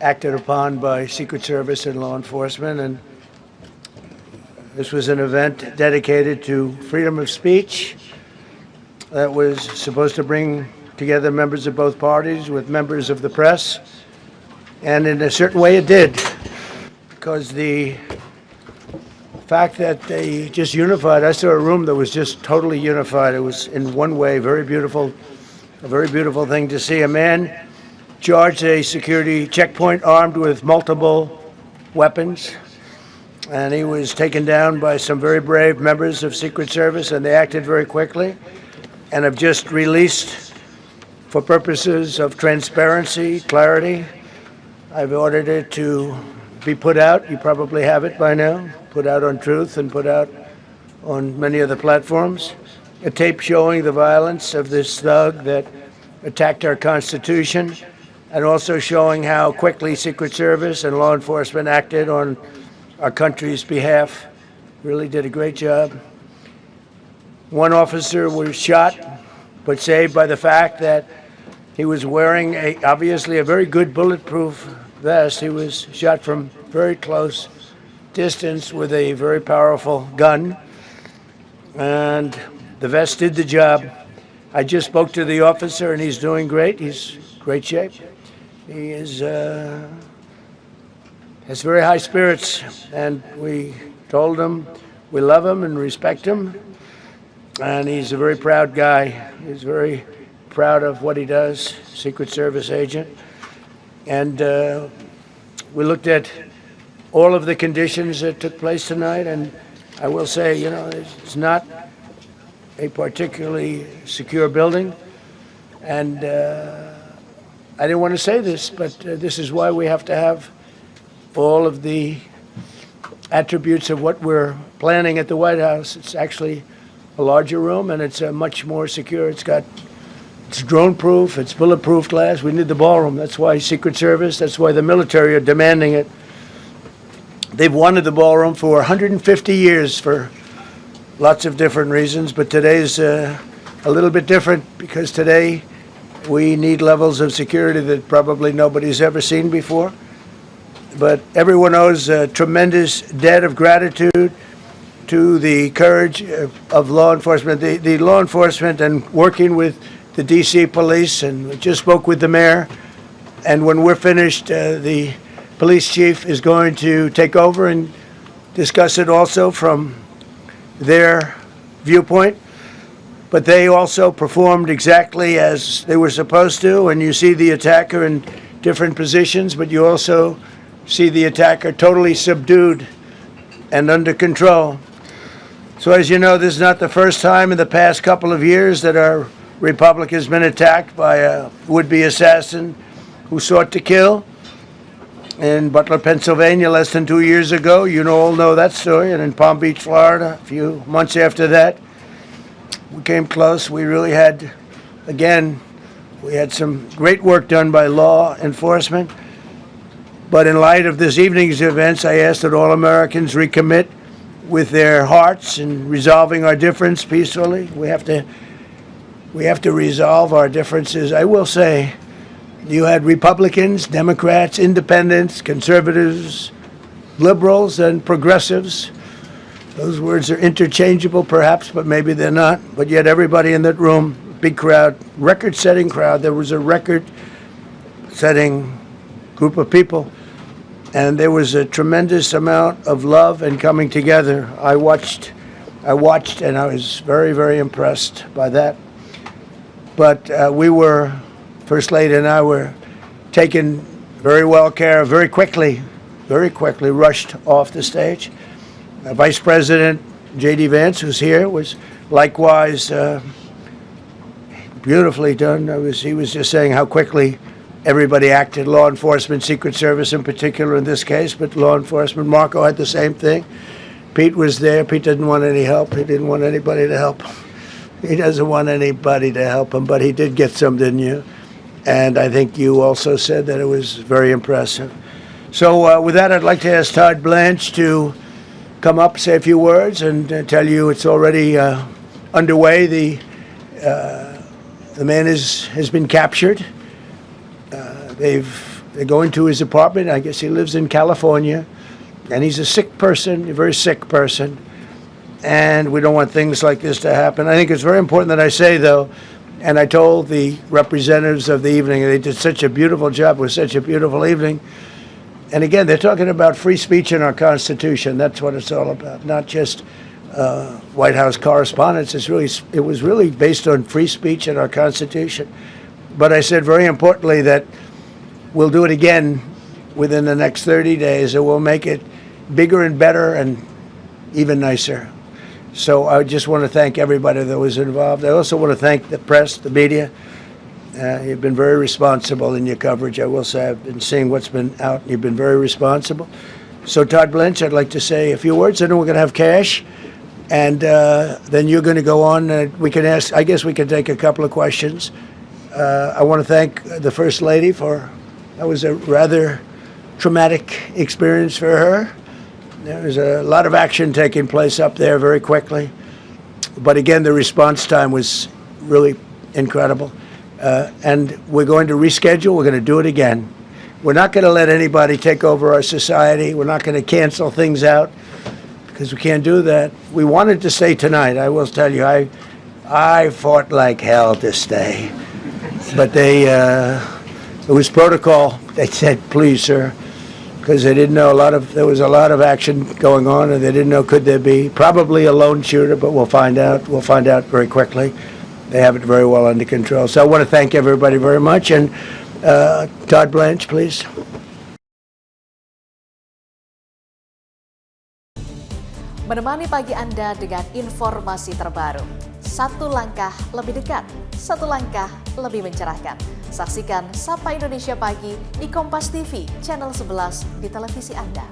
acted upon by Secret Service and law enforcement, and this was an event dedicated to freedom of speech that was supposed to bring together members of both parties with members of the press, and in a certain way it did, because the fact that they just unified, I saw a room that was just totally unified. It was in one way a very beautiful thing to see. A man charged a security checkpoint armed with multiple weapons, and he was taken down by some very brave members of Secret Service, and they acted very quickly and have just released, for purposes of transparency, clarity, I've ordered it to be put out. You probably have it by now, put out on Truth and put out on many of the platforms. A tape showing the violence of this thug that attacked our Constitution, and also showing how quickly Secret Service and law enforcement acted on our country's behalf. Really did a great job. One officer was shot, but saved by the fact that he was wearing obviously a very good bulletproof vest. He was shot from very close distance with a very powerful gun, and the vest did the job. I just spoke to the officer, and he's doing great. He's in great shape. He has very high spirits, and we told him we love him and respect him, and he's a very proud guy. He's very proud of what he does, Secret Service agent. And we looked at all of the conditions that took place tonight, and I will say, you know, it's not a particularly secure building, and I didn't want to say this, but this is why we have to have all of the attributes of what we're planning at the White House. It's actually a larger room, and it's much more secure. It's drone-proof, it's bulletproof glass. We need the ballroom. That's why Secret Service, that's why the military are demanding it. They've wanted the ballroom for 150 years for lots of different reasons, but today's a little bit different, because today we need levels of security that probably nobody's ever seen before. But everyone owes a tremendous debt of gratitude to the courage of law enforcement, the law enforcement, and working with the D.C. police, and we just spoke with the mayor. And when we're finished, the police chief is going to take over and discuss it also from their viewpoint. But they also performed exactly as they were supposed to, and you see the attacker in different positions, but you also see the attacker totally subdued and under control. So as you know, this is not the first time in the past couple of years that our republic has been attacked by a would-be assassin who sought to kill. In Butler, Pennsylvania, less than 2 years ago, you all know that story, and in Palm Beach, Florida, a few months after that, we came close. We really had, again, we had some great work done by law enforcement. But in light of this evening's events, I ask that all Americans recommit with their hearts in resolving our difference peacefully. We have to resolve our differences. I will say, you had Republicans, Democrats, independents, conservatives, liberals, and progressives. Those words are interchangeable, perhaps, but maybe they're not. But yet everybody in that room, big crowd, record-setting crowd. There was a record-setting group of people, and there was a tremendous amount of love and coming together. I watched, and I was very, very impressed by that. But First Lady and I were taken very well care of, very quickly rushed off the stage. Vice President J.D. Vance, who's here, was likewise beautifully done. He was just saying how quickly everybody acted, law enforcement, Secret Service in particular in this case, but law enforcement. Marco had the same thing. Pete was there. Pete didn't want any help. He didn't want anybody to help him. He doesn't want anybody to help him, but he did get some, didn't you? And I think you also said that it was very impressive. So with that, I'd like to ask Todd Blanche to come up, say a few words, and tell you it's already underway. The man has been captured. They've They go into his apartment. I guess he lives in California, and he's a sick person, a very sick person. And we don't want things like this to happen. I think it's very important that I say, though, and I told the representatives of the evening, they did such a beautiful job. It was such a beautiful evening. And again, they're talking about free speech in our Constitution. That's what it's all about, not just White House correspondence. It was really based on free speech in our Constitution. But I said very importantly that we'll do it again within the next 30 days, and we'll make it bigger and better and even nicer. So I just want to thank everybody that was involved. I also want to thank the press, the media. You've been very responsible in your coverage. I will say I've been seeing what's been out, and you've been very responsible. So Todd Blanche, I'd like to say a few words. I know we're going to have cash, and then you're going to go on. We can ask, I guess we can take a couple of questions. I want to thank the First Lady that was a rather traumatic experience for her. There was a lot of action taking place up there very quickly. But again, the response time was really incredible. And we're going to reschedule. We're going to do it again. We're not going to let anybody take over our society. We're not going to cancel things out because we can't do that. We wanted to stay tonight. I will tell you, I fought like hell to stay. But it was protocol. They said, please, sir, because they didn't know there was a lot of action going on, and they didn't know could there be probably a lone shooter, but we'll find out. We'll find out very quickly. They have it very well under control. So I want to thank everybody very much. And Todd Blanche, please. Menemani pagi Anda dengan informasi terbaru. Satu langkah lebih dekat, satu langkah lebih mencerahkan. Saksikan Sapa Indonesia Pagi di Kompas TV, channel 11 di televisi Anda.